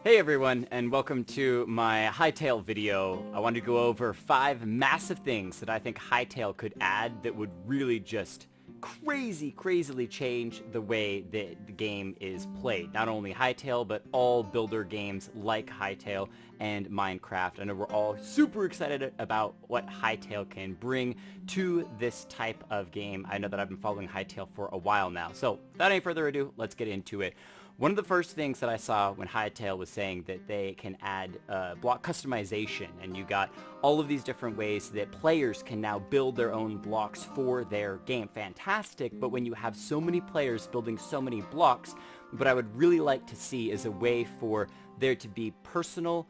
Hey everyone, and welcome to my Hytale video. I wanted to go over 5 massive things that I think Hytale could add that would really just crazily change the way that the game is played. Not only Hytale, but all builder games like Hytale and Minecraft. I know we're all super excited about what Hytale can bring to this type of game. I know that I've been following Hytale for a while now. So without any further ado, let's get into it. One of the first things that I saw when Hytale was saying that they can add block customization, and you got all of these different ways that players can now build their own blocks for their game. Fantastic, but when you have so many players building so many blocks, what I would really like to see is a way for there to be personal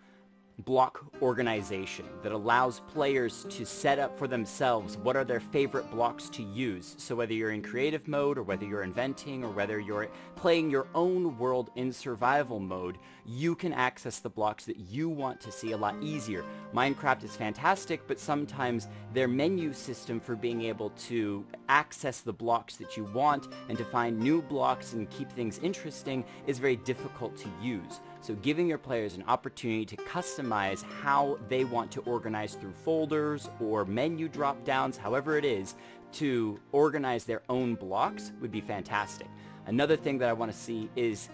block organization that allows players to set up for themselves what are their favorite blocks to use. So whether you're in creative mode, or whether you're inventing, or whether you're playing your own world in survival mode, you can access the blocks that you want to see a lot easier. Minecraft is fantastic, but sometimes their menu system for being able to access the blocks that you want and to find new blocks and keep things interesting is very difficult to use. So giving your players an opportunity to customize how they want to organize through folders or menu drop downs, however it is, to organize their own blocks would be fantastic. Another thing that I want to see is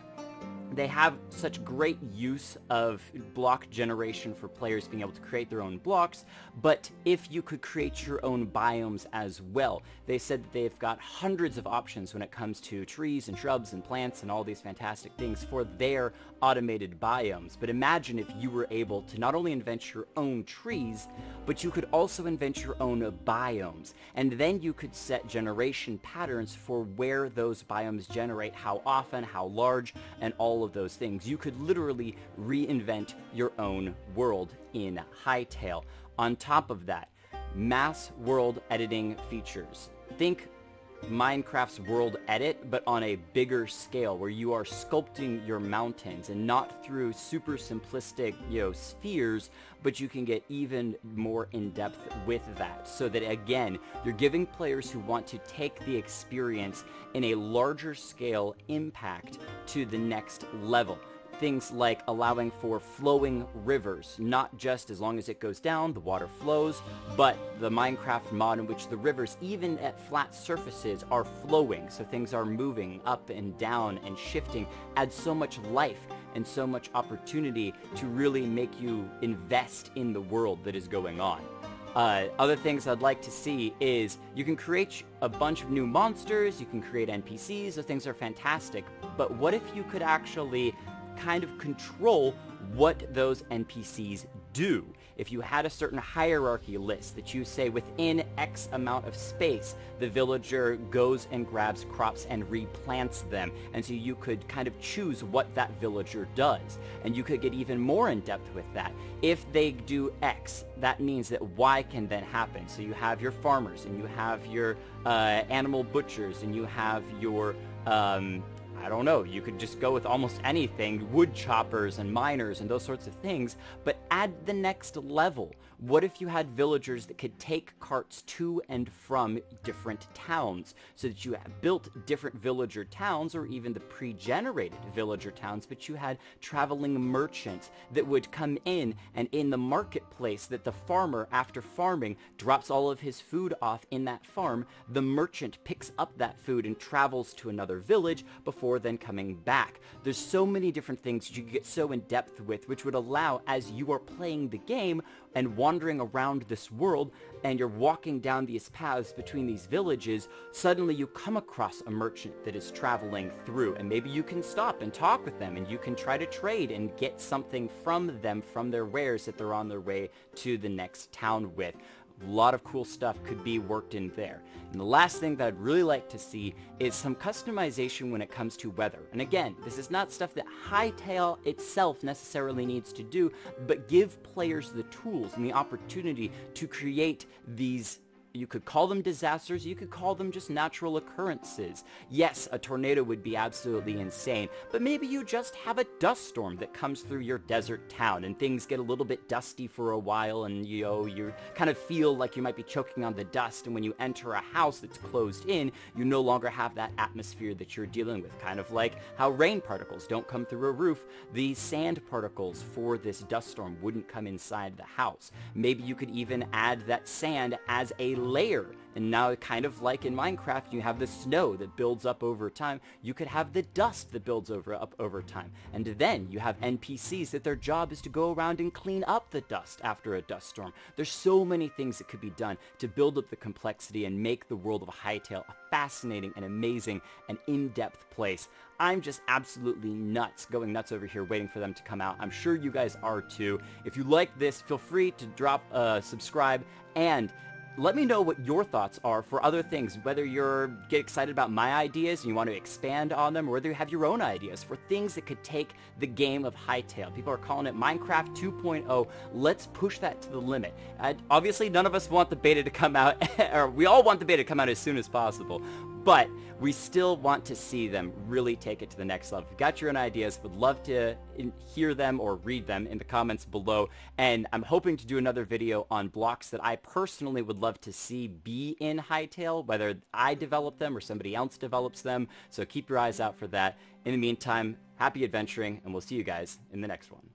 they have such great use of block generation for players being able to create their own blocks, but if you could create your own biomes as well. They said that they've got hundreds of options when it comes to trees and shrubs and plants and all these fantastic things for their automated biomes. But imagine if you were able to not only invent your own trees, but you could also invent your own biomes. And then you could set generation patterns for where those biomes generate, how often, how large, and all of those things. You could literally reinvent your own world in Hytale. On top of that, mass world editing features. Think Minecraft's world edit, but on a bigger scale, where you are sculpting your mountains and not through super simplistic, spheres, but you can get even more in depth with that, so that again, you're giving players who want to take the experience in a larger scale impact to the next level. Things like allowing for flowing rivers, not just as long as it goes down, the water flows, but the Minecraft mod in which the rivers, even at flat surfaces, are flowing, so things are moving up and down and shifting, adds so much life and so much opportunity to really make you invest in the world that is going on. Other things I'd like to see is you can create a bunch of new monsters, you can create NPCs, those things are fantastic, but what if you could actually kind of control what those NPCs do? If you had a certain hierarchy list that you say within X amount of space, the villager goes and grabs crops and replants them, and so you could kind of choose what that villager does, and you could get even more in depth with that. If they do X, that means that Y can then happen. So you have your farmers, and you have your animal butchers, and you have your I don't know, you could just go with almost anything, wood choppers and miners and those sorts of things, but add the next level. What if you had villagers that could take carts to and from different towns, so that you built different villager towns, or even the pre-generated villager towns, but you had traveling merchants that would come in, and in the marketplace that the farmer, after farming, drops all of his food off in that farm, the merchant picks up that food and travels to another village before then coming back. There's so many different things you could get so in depth with, which would allow, as you are playing the game and wandering around this world, and you're walking down these paths between these villages, suddenly you come across a merchant that is traveling through, and maybe you can stop and talk with them, and you can try to trade and get something from them, from their wares that they're on their way to the next town with. A lot of cool stuff could be worked in there. And the last thing that I'd really like to see is some customization when it comes to weather. And again, this is not stuff that Hytale itself necessarily needs to do, but give players the tools and the opportunity to create these You could call them disasters, you could call them just natural occurrences. Yes, a tornado would be absolutely insane, but maybe you just have a dust storm that comes through your desert town and things get a little bit dusty for a while, and you kind of feel like you might be choking on the dust, and when you enter a house that's closed in, you no longer have that atmosphere that you're dealing with. Kind of like how rain particles don't come through a roof, the sand particles for this dust storm wouldn't come inside the house. Maybe you could even add that sand as a layer, and now kind of like in Minecraft you have the snow that builds up over time, you could have the dust that builds up over time, and then you have NPCs that their job is to go around and clean up the dust after a dust storm. There's so many things that could be done to build up the complexity and make the world of Hytale a fascinating and amazing and in-depth place. I'm just absolutely going nuts over here waiting for them to come out. I'm sure you guys are too. If you like this, feel free to drop a subscribe, and let me know what your thoughts are for other things, whether you get excited about my ideas and you want to expand on them, or whether you have your own ideas for things that could take the game of Hytale. People are calling it Minecraft 2.0. Let's push that to the limit. Obviously, none of us want the beta to come out, or we all want the beta to come out as soon as possible, but we still want to see them really take it to the next level. If you've got your own ideas, would love to hear them or read them in the comments below. And I'm hoping to do another video on blocks that I personally would love to see be in Hytale, whether I develop them or somebody else develops them. So keep your eyes out for that. In the meantime, happy adventuring, and we'll see you guys in the next one.